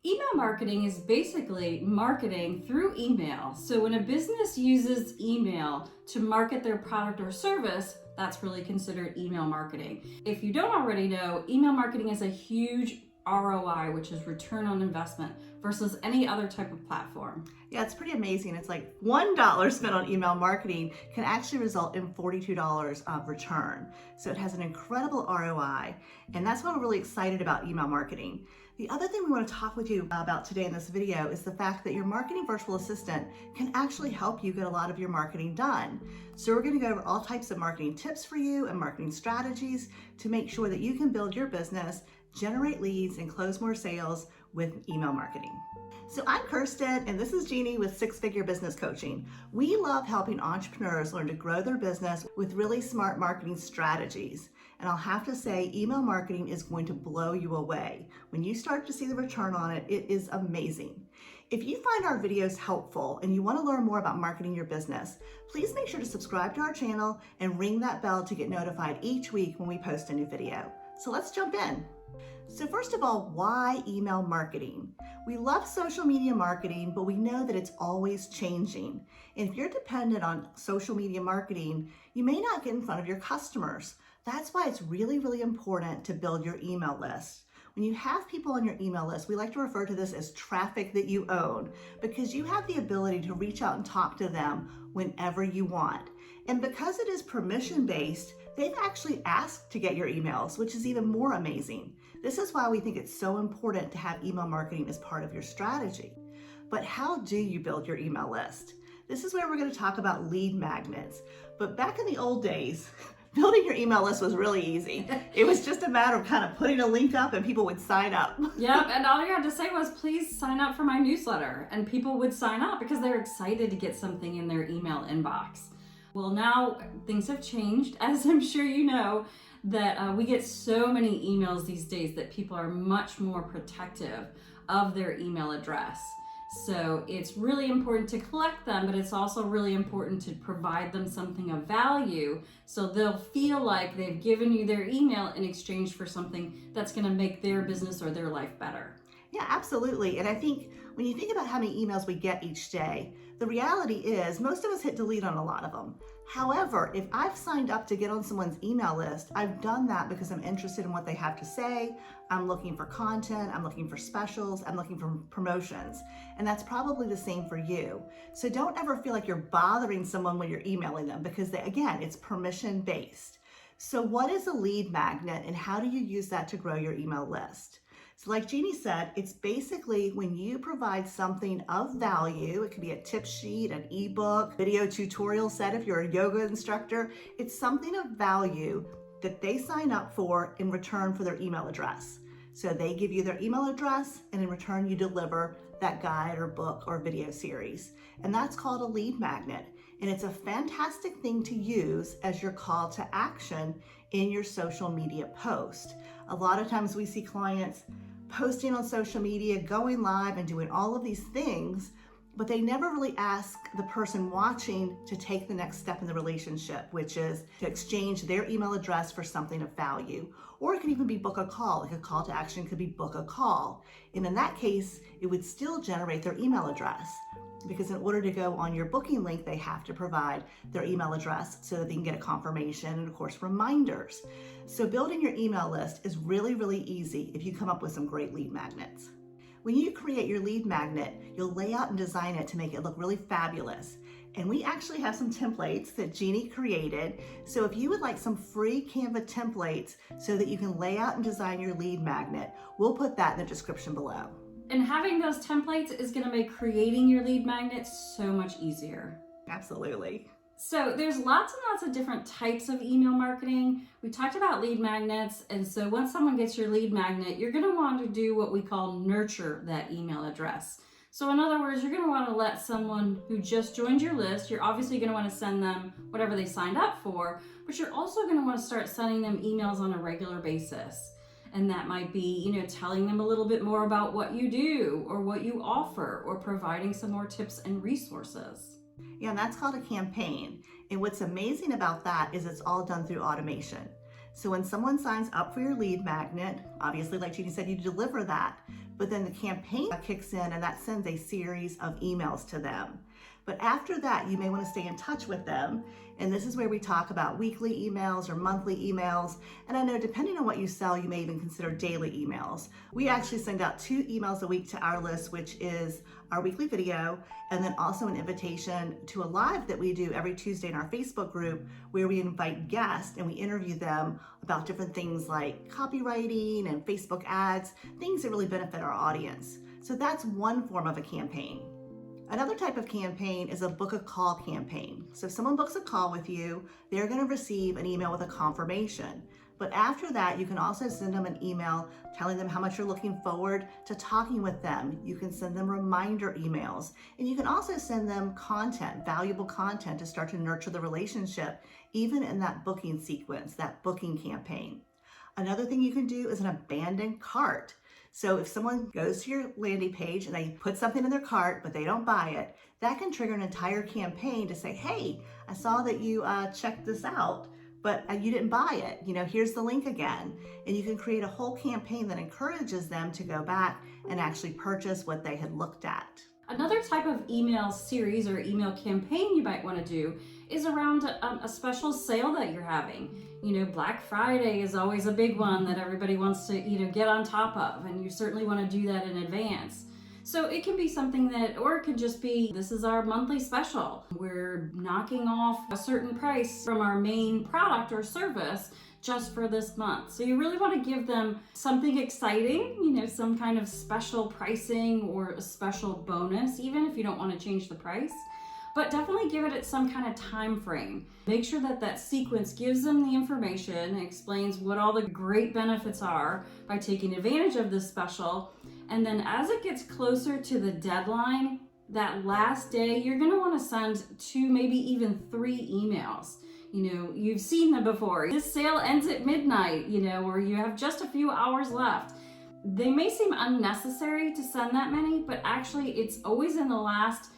Email marketing is basically marketing through email. So when a business uses email to market their product or service, that's really considered email marketing. If you don't already know, email marketing is a huge ROI, which is return on investment, versus any other type of platform. Yeah, it's pretty amazing. It's like $1 spent on email marketing can actually result in $42 of return. So it has an incredible ROI, and that's why we're really excited about email marketing. The other thing we want to talk with you about today in this video is the fact that your marketing virtual assistant can actually help you get a lot of your marketing done. So we're going to go over all types of marketing tips for you and marketing strategies to make sure that you can build your business, generate leads, and close more sales with email marketing. So I'm Kirsten, and this is Jeannie with Six Figure Business Coaching. We love helping entrepreneurs learn to grow their business with really smart marketing strategies. And I'll have to say, email marketing is going to blow you away. When you start to see the return on it, it is amazing. If you find our videos helpful and you want to learn more about marketing your business, please make sure to subscribe to our channel and ring that bell to get notified each week when we post a new video. So let's jump in. So first of all, why email marketing? We love social media marketing, but we know that it's always changing. And if you're dependent on social media marketing, you may not get in front of your customers. That's why it's really, really important to build your email list. When you have people on your email list, we like to refer to this as traffic that you own, because you have the ability to reach out and talk to them whenever you want. And because it is permission-based, they've actually asked to get your emails, which is even more amazing. This is why we think it's so important to have email marketing as part of your strategy. But how do you build your email list? This is where we're going to talk about lead magnets. But back in the old days, building your email list was really easy. It was just a matter of kind of putting a link up and people would sign up. Yep, and all you had to say was, please sign up for my newsletter. And people would sign up because they're excited to get something in their email inbox. Well, now things have changed, as I'm sure you know, that we get so many emails these days that people are much more protective of their email address. So it's really important to collect them, but it's also really important to provide them something of value so they'll feel like they've given you their email in exchange for something that's going to make their business or their life better. Yeah, absolutely. And I think when you think about how many emails we get each day, the reality is most of us hit delete on a lot of them. However, if I've signed up to get on someone's email list, I've done that because I'm interested in what they have to say. I'm looking for content, I'm looking for specials, I'm looking for promotions. And that's probably the same for you. So don't ever feel like you're bothering someone when you're emailing them, because again, it's permission based. So what is a lead magnet and how do you use that to grow your email list? So like Jeannie said, it's basically when you provide something of value. It could be a tip sheet, an ebook, video tutorial set if you're a yoga instructor. It's something of value that they sign up for in return for their email address. So they give you their email address, and in return you deliver that guide or book or video series. And that's called a lead magnet. And it's a fantastic thing to use as your call to action in your social media post. A lot of times we see clients posting on social media, going live and doing all of these things, but they never really ask the person watching to take the next step in the relationship, which is to exchange their email address for something of value. Or it could even be book a call. Like a call to action could be book a call. And in that case, it would still generate their email address, because in order to go on your booking link, they have to provide their email address so that they can get a confirmation and of course reminders. So building your email list is really, really easy if you come up with some great lead magnets. When you create your lead magnet, you'll lay out and design it to make it look really fabulous. And we actually have some templates that Jeannie created. So if you would like some free Canva templates so that you can lay out and design your lead magnet, we'll put that in the description below. And having those templates is going to make creating your lead magnets so much easier. Absolutely. So there's lots and lots of different types of email marketing. We talked about lead magnets, and so once someone gets your lead magnet, you're going to want to do what we call nurture that email address. So in other words, you're going to want to let someone who just joined your list, you're obviously going to want to send them whatever they signed up for, but you're also going to want to start sending them emails on a regular basis. And that might be, telling them a little bit more about what you do or what you offer, or providing some more tips and resources. Yeah, and that's called a campaign. And what's amazing about that is it's all done through automation. So when someone signs up for your lead magnet, obviously like Jeannie said, you deliver that, but then the campaign kicks in and that sends a series of emails to them. But after that, you may want to stay in touch with them. And this is where we talk about weekly emails or monthly emails. And I know depending on what you sell, you may even consider daily emails. We actually send out 2 emails a week to our list, which is our weekly video, and then also an invitation to a live that we do every Tuesday in our Facebook group where we invite guests and we interview them about different things like copywriting and Facebook ads, things that really benefit our audience. So that's one form of a campaign. Another type of campaign is a book a call campaign. So if someone books a call with you, they're going to receive an email with a confirmation. But after that, you can also send them an email telling them how much you're looking forward to talking with them. You can send them reminder emails, and you can also send them content, valuable content to start to nurture the relationship, even in that booking sequence, that booking campaign. Another thing you can do is an abandoned cart. So if someone goes to your landing page and they put something in their cart, but they don't buy it, that can trigger an entire campaign to say, hey, I saw that you checked this out, but you didn't buy it. Here's the link again. And you can create a whole campaign that encourages them to go back and actually purchase what they had looked at. Another type of email series or email campaign you might want to do is around a special sale that you're having. Black Friday is always a big one that everybody wants to, get on top of, and you certainly want to do that in advance. So it can be something or it could just be, this is our monthly special. We're knocking off a certain price from our main product or service just for this month. So you really want to give them something exciting, some kind of special pricing or a special bonus, even if you don't want to change the price. But definitely give it some kind of time frame. Make sure that sequence gives them the information, explains what all the great benefits are by taking advantage of this special. And then as it gets closer to the deadline, that last day, you're gonna wanna send 2, maybe even 3 emails. You've seen them before. This sale ends at midnight, or you have just a few hours left. They may seem unnecessary to send that many, but actually it's always in the last,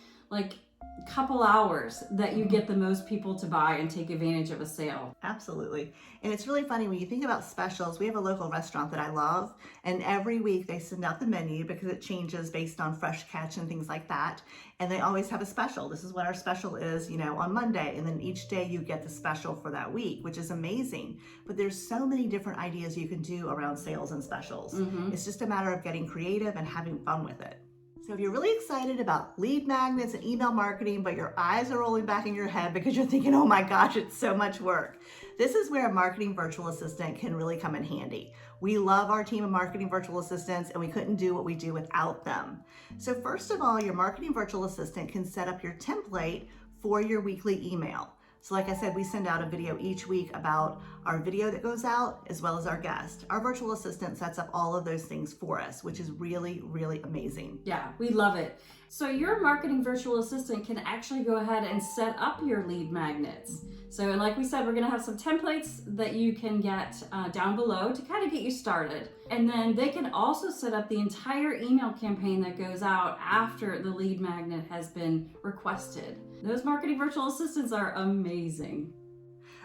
couple hours that you get the most people to buy and take advantage of a sale. Absolutely. And it's really funny when you think about specials. We have a local restaurant that I love, and every week they send out the menu because it changes based on fresh catch and things like that. And they always have a special. This is what our special is, on Monday. And then each day you get the special for that week, which is amazing. But there's so many different ideas you can do around sales and specials. It's just a matter of getting creative and having fun with it. So if you're really excited about lead magnets and email marketing, but your eyes are rolling back in your head because you're thinking, oh my gosh, it's so much work, this is where a marketing virtual assistant can really come in handy. We love our team of marketing virtual assistants, and we couldn't do what we do without them. So first of all, your marketing virtual assistant can set up your template for your weekly email. So like I said, we send out a video each week about our video that goes out, as well as our guest. Our virtual assistant sets up all of those things for us, which is really, really amazing. Yeah, we love it. So your marketing virtual assistant can actually go ahead and set up your lead magnets. So like we said, we're gonna have some templates that you can get down below to kind of get you started. And then they can also set up the entire email campaign that goes out after the lead magnet has been requested. Those marketing virtual assistants are amazing.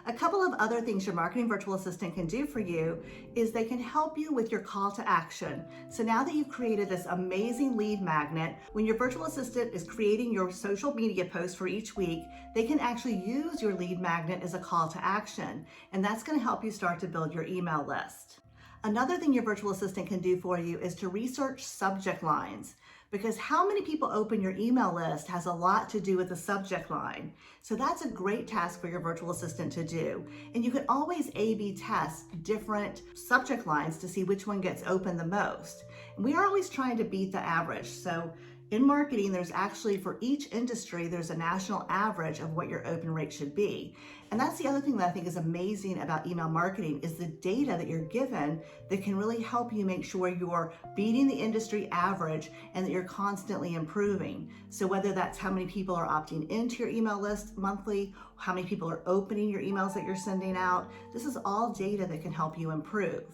A couple of other things your marketing virtual assistant can do for you is they can help you with your call to action. So now that you've created this amazing lead magnet, when your virtual assistant is creating your social media post for each week, they can actually use your lead magnet as a call to action. And that's going to help you start to build your email list. Another thing your virtual assistant can do for you is to research subject lines, because how many people open your email list has a lot to do with the subject line. So that's a great task for your virtual assistant to do. And you can always A/B test different subject lines to see which one gets open the most. And we are always trying to beat the average. So in marketing, there's actually, for each industry, there's a national average of what your open rate should be. And that's the other thing that I think is amazing about email marketing is the data that you're given that can really help you make sure you're beating the industry average and that you're constantly improving. So whether that's how many people are opting into your email list monthly, how many people are opening your emails that you're sending out, this is all data that can help you improve.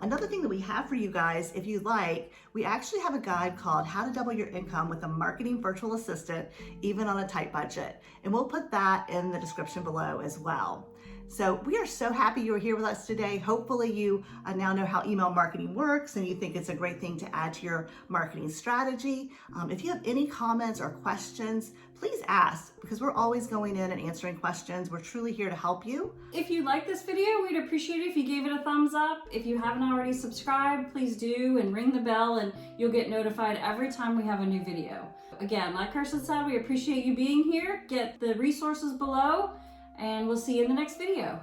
Another thing that we have for you guys, if you like, we actually have a guide called How to Double Your Income with a Marketing Virtual Assistant, even on a tight budget. And we'll put that in the description below as well. So we are so happy you are here with us today. Hopefully you now know how email marketing works and you think it's a great thing to add to your marketing strategy. If you have any comments or questions, please ask, because we're always going in and answering questions. We're truly here to help you. If you like this video, we'd appreciate it if you gave it a thumbs up. If you haven't already subscribed, please do, and ring the bell and you'll get notified every time we have a new video. Again, like Kirsten said, we appreciate you being here. Get the resources below, and we'll see you in the next video.